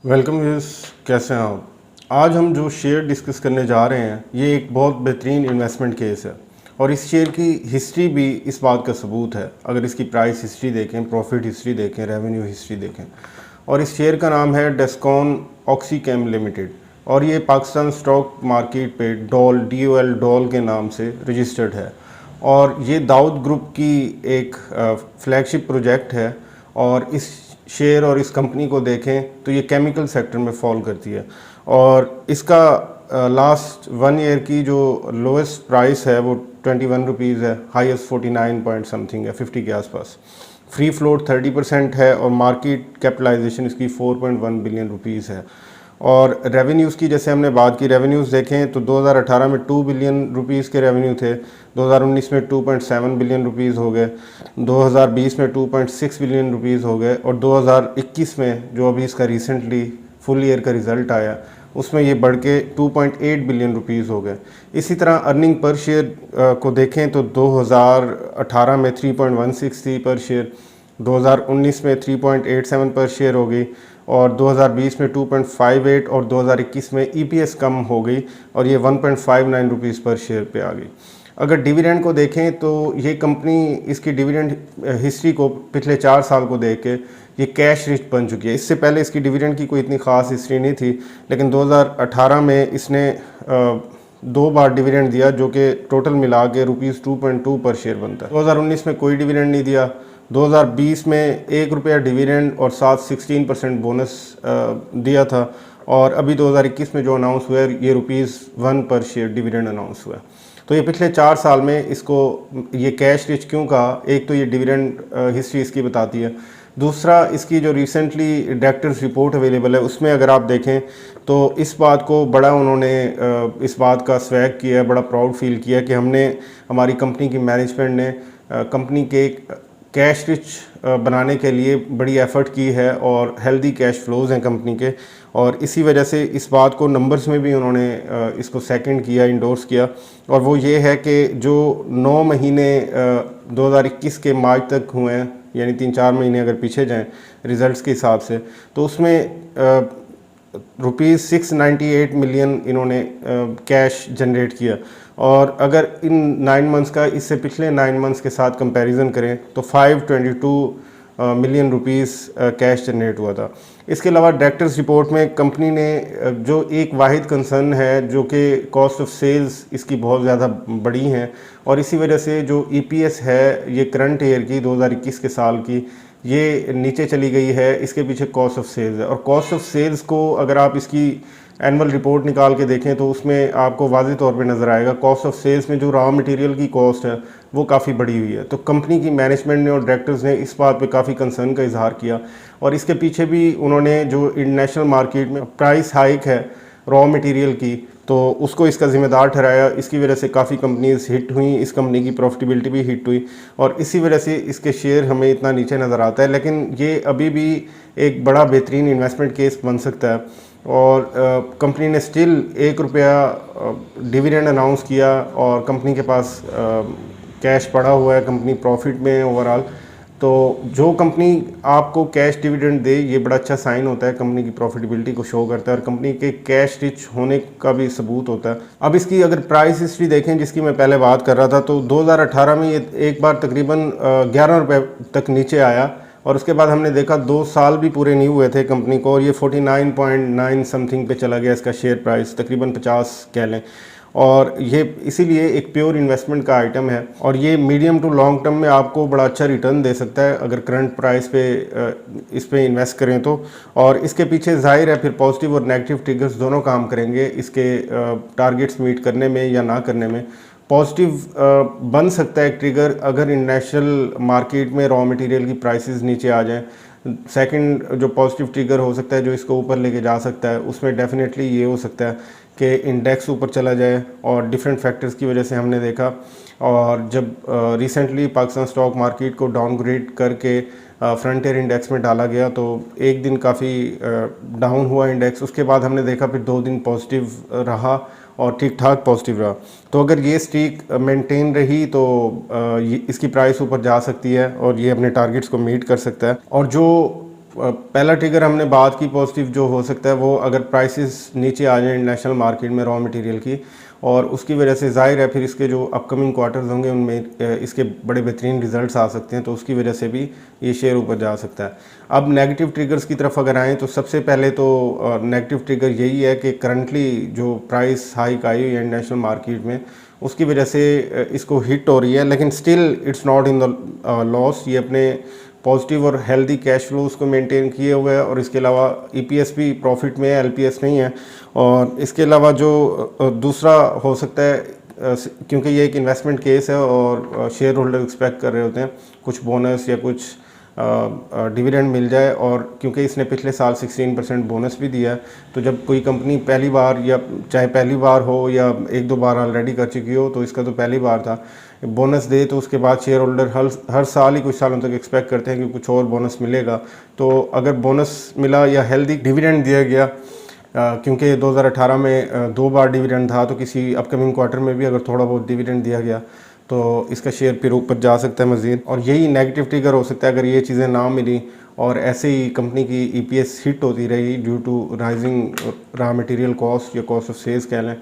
Welcome viewers, कैसे हैं आप। आज हम जो शेयर डिस्कस करने जा रहे हैं ये एक बहुत बेहतरीन इन्वेस्टमेंट केस है और इस शेयर की हिस्ट्री भी इस बात का सबूत है। अगर इसकी प्राइस हिस्ट्री देखें, प्रॉफिट हिस्ट्री देखें, रेवेन्यू हिस्ट्री देखें। और इस शेयर का नाम है डेस्कॉन ऑक्सीकेम लिमिटेड और ये पाकिस्तान स्टॉक मार्केट पे डॉल के नाम से रजिस्टर्ड है और ये दाऊद ग्रुप की एक फ्लैगशिप प्रोजेक्ट है। और इस शेयर और इस कंपनी को देखें तो ये केमिकल सेक्टर में फॉल करती है और इसका लास्ट 1 ईयर की जो लोएस्ट प्राइस है वो 21 रुपीज़ है, हाईएस्ट 49 पॉइंट समथिंग है, 50 के आसपास। फ्री फ्लोट 30% है और मार्केट कैपिटलाइजेशन इसकी 4.1 बिलियन रुपीज़ है। और रेवेन्यूज़ की जैसे हमने बात की, रेवेन्यूज़ देखें तो 2018 में 2 बिलियन रुपीज़ के रेवेन्यू थे, 2019 में 2.7 बिलियन रुपीज़ हो गए, 2020 में 2.6 बिलियन रुपीज़ हो गए और 2021 में जो अभी इसका रिसेंटली फुल ईयर का रिज़ल्ट आया उसमें ये बढ़ के 2.8 बिलियन रुपीज़ हो गए। इसी तरह अर्निंग पर शेयर को देखें तो 2018 में 3.16 थी पर शेयर, 2019 में 3.87 पर शेयर हो गई और 2020 में 2.58 और 2021 में ईपीएस कम हो गई और ये 1.59 रुपीज़ पर शेयर पे आ गई। अगर डिविडेंड को देखें तो ये कंपनी इसकी डिविडेंड हिस्ट्री को पिछले 4 साल को देख के ये कैश रिच बन चुकी है। इससे पहले इसकी डिविडेंड की कोई इतनी ख़ास हिस्ट्री नहीं थी, लेकिन 2018 में इसने 2 बार डिविडेंड दिया जो कि टोटल मिला के ₹2.2 पर शेयर बनता है। 2019 में कोई डिविडेंड नहीं दिया, 2020 में ₹1 डिविडेंड और साथ 16% बोनस दिया था और अभी 2021 में जो अनाउंस हुआ है ये ₹1 पर शेयर डिविडेंड अनाउंस हुआ है। तो ये पिछले 4 साल में इसको ये कैश रिच क्यों कहा, एक तो ये डिविडेंड हिस्ट्री इसकी बताती है, दूसरा इसकी जो रिसेंटली डायरेक्टर्स रिपोर्ट अवेलेबल है उसमें अगर आप देखें तो इस बात को बड़ा उन्होंने इस बात का स्वैग किया है, बड़ा प्राउड फील किया कि हमने हमारी कंपनी की मैनेजमेंट ने कंपनी के कैश रिच बनाने के लिए बड़ी एफ़र्ट की है और हेल्दी कैश फ्लोज हैं कंपनी के। और इसी वजह से इस बात को नंबर्स में भी उन्होंने इसको सेकंड किया, इंडोर्स किया और वो ये है कि जो 9 महीने 2021 के मार्च तक हुए हैं, यानी 3-4 महीने अगर पीछे जाएं रिज़ल्ट्स के हिसाब से, तो उसमें ₹698 मिलियन इन्होंने कैश जनरेट किया। और अगर इन 9 मंथ्स का इससे पिछले 9 मंथ्स के साथ कंपैरिजन करें तो 522 मिलियन रुपीस कैश जनरेट हुआ था। इसके अलावा डायरेक्टर्स रिपोर्ट में कंपनी ने जो एक वाहिद कंसर्न है जो कि कॉस्ट ऑफ सेल्स इसकी बहुत ज़्यादा बड़ी हैं और इसी वजह से जो ईपीएस है ये करंट ईयर की 2021 के साल की ये नीचे चली गई है। इसके पीछे कॉस्ट ऑफ सेल्स है और कॉस्ट ऑफ सेल्स को अगर आप इसकी एनुअल रिपोर्ट निकाल के देखें तो उसमें आपको वाज़ेह तौर पे नज़र आएगा कॉस्ट ऑफ सेल्स में जो रॉ मटेरियल की कॉस्ट है वो काफ़ी बढ़ी हुई है। तो कंपनी की मैनेजमेंट ने और डायरेक्टर्स ने इस बात पे काफ़ी कंसर्न का इजहार किया और इसके पीछे भी उन्होंने जो इंटरनेशनल मार्केट में प्राइस हाइक है रॉ मटेरियल की तो उसको इसका ज़िम्मेदार ठहराया। इसकी वजह से काफ़ी कंपनीज हिट हुई, इस कंपनी की प्रॉफिटेबिलिटी भी हिट हुई और इसी वजह से इसके शेयर हमें इतना नीचे नज़र आता है। लेकिन ये अभी भी एक बड़ा बेहतरीन इन्वेस्टमेंट केस बन सकता है और कंपनी ने स्टिल ₹1 डिविडेंड अनाउंस किया और कंपनी के पास कैश पड़ा हुआ है, कंपनी प्रॉफिट में है ओवरऑल। तो जो कंपनी आपको कैश डिविडेंड दे ये बड़ा अच्छा साइन होता है, कंपनी की प्रॉफिटेबिलिटी को शो करता है और कंपनी के कैश रिच होने का भी सबूत होता है। अब इसकी अगर प्राइस हिस्ट्री देखें जिसकी मैं पहले बात कर रहा था तो 2018 में ये एक बार तकरीबन ₹11 तक नीचे आया और उसके बाद हमने देखा 2 साल भी पूरे नहीं हुए थे कंपनी को और ये 49.9 समथिंग पे चला गया इसका शेयर प्राइस, तकरीबन 50 कह लें। और ये इसीलिए एक प्योर इन्वेस्टमेंट का आइटम है और ये मीडियम टू लॉन्ग टर्म में आपको बड़ा अच्छा रिटर्न दे सकता है अगर करंट प्राइस पे इस पे इन्वेस्ट करें तो। और इसके पीछे जाहिर है फिर पॉजिटिव और नेगेटिव ट्रिगर्स दोनों काम करेंगे इसके टारगेट्स मीट करने में या ना करने में। पॉजिटिव बन सकता है एक ट्रिगर अगर इंटरनेशनल मार्केट में रॉ मटेरियल की प्राइसेस नीचे आ जाएं। सेकंड जो पॉजिटिव ट्रिगर हो सकता है जो इसको ऊपर लेके जा सकता है उसमें डेफिनेटली ये हो सकता है कि इंडेक्स ऊपर चला जाए और डिफरेंट फैक्टर्स की वजह से हमने देखा। और जब रिसेंटली पाकिस्तान स्टॉक मार्केट को डाउनग्रेड करके फ्रंटियर इंडेक्स में डाला गया तो एक दिन काफ़ी डाउन हुआ इंडेक्स, उसके बाद हमने देखा फिर 2 दिन पॉजिटिव रहा और ठीक ठाक पॉजिटिव रहा। तो अगर ये स्ट्रीक मेंटेन रही तो इसकी प्राइस ऊपर जा सकती है और ये अपने टारगेट्स को मीट कर सकता है। और जो पहला ट्रिगर हमने बात की पॉजिटिव जो हो सकता है वो अगर प्राइसेस नीचे आ जाए इंटरनेशनल मार्केट में रॉ मटेरियल की, और उसकी वजह से जाहिर है फिर इसके जो अपकमिंग क्वार्टर्स होंगे उनमें इसके बड़े बेहतरीन रिजल्ट्स आ सकते हैं, तो उसकी वजह से भी ये शेयर ऊपर जा सकता है। अब नेगेटिव ट्रिगर्स की तरफ अगर आएँ तो सबसे पहले तो नेगेटिव ट्रिगर यही है कि करंटली जो प्राइस हाइक आई हुई है इंटरनेशनल मार्केट में उसकी वजह से इसको हिट हो रही है, लेकिन still it's not in the loss. ये अपने पॉजिटिव और हेल्दी कैश फ्लो उसको मेंटेन किए हुए है, और इसके अलावा ईपीएस भी प्रॉफिट में है, एलपीएस नहीं है। और इसके अलावा जो दूसरा हो सकता है, क्योंकि ये एक इन्वेस्टमेंट केस है और शेयर होल्डर एक्सपेक्ट कर रहे होते हैं कुछ बोनस या कुछ डिविडेंड मिल जाए, और क्योंकि इसने पिछले साल 16% बोनस भी दिया है, तो जब कोई कंपनी पहली बार, या चाहे पहली बार हो या एक दो बार ऑलरेडी कर चुकी हो, तो इसका तो पहली बार था, बोनस दे तो उसके बाद शेयर होल्डर हर साल ही कुछ सालों तक एक्सपेक्ट करते हैं कि कुछ और बोनस मिलेगा। तो अगर बोनस मिला या हेल्दी डिविडेंड दिया गया, क्योंकि 2018 में 2 बार डिविडेंड था, तो किसी अपकमिंग क्वार्टर में भी अगर थोड़ा बहुत डिविडेंड दिया गया तो इसका शेयर फिर ऊपर जा सकता है मज़ीद। और यही नेगेटिव ट्रिगर हो सकता है अगर ये चीज़ें ना मिली और ऐसे ही कंपनी की ईपीएस हिट होती रही due to rising raw material cost या कॉस्ट ऑफ सेल्स कह लें।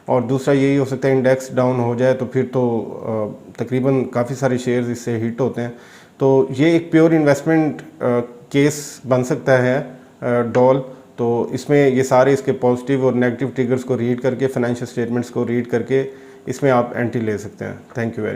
और दूसरा यही हो सकता है इंडेक्स डाउन हो जाए, तो फिर तो तकरीबन काफ़ी सारे शेयर्स इससे हिट होते हैं। तो ये एक प्योर इन्वेस्टमेंट केस बन सकता है डॉल। तो इसमें ये सारे इसके पॉजिटिव और नेगेटिव ट्रिगर्स को रीड करके, फाइनेंशियल स्टेटमेंट्स को रीड करके इसमें आप एंट्री ले सकते हैं। Thank you very much.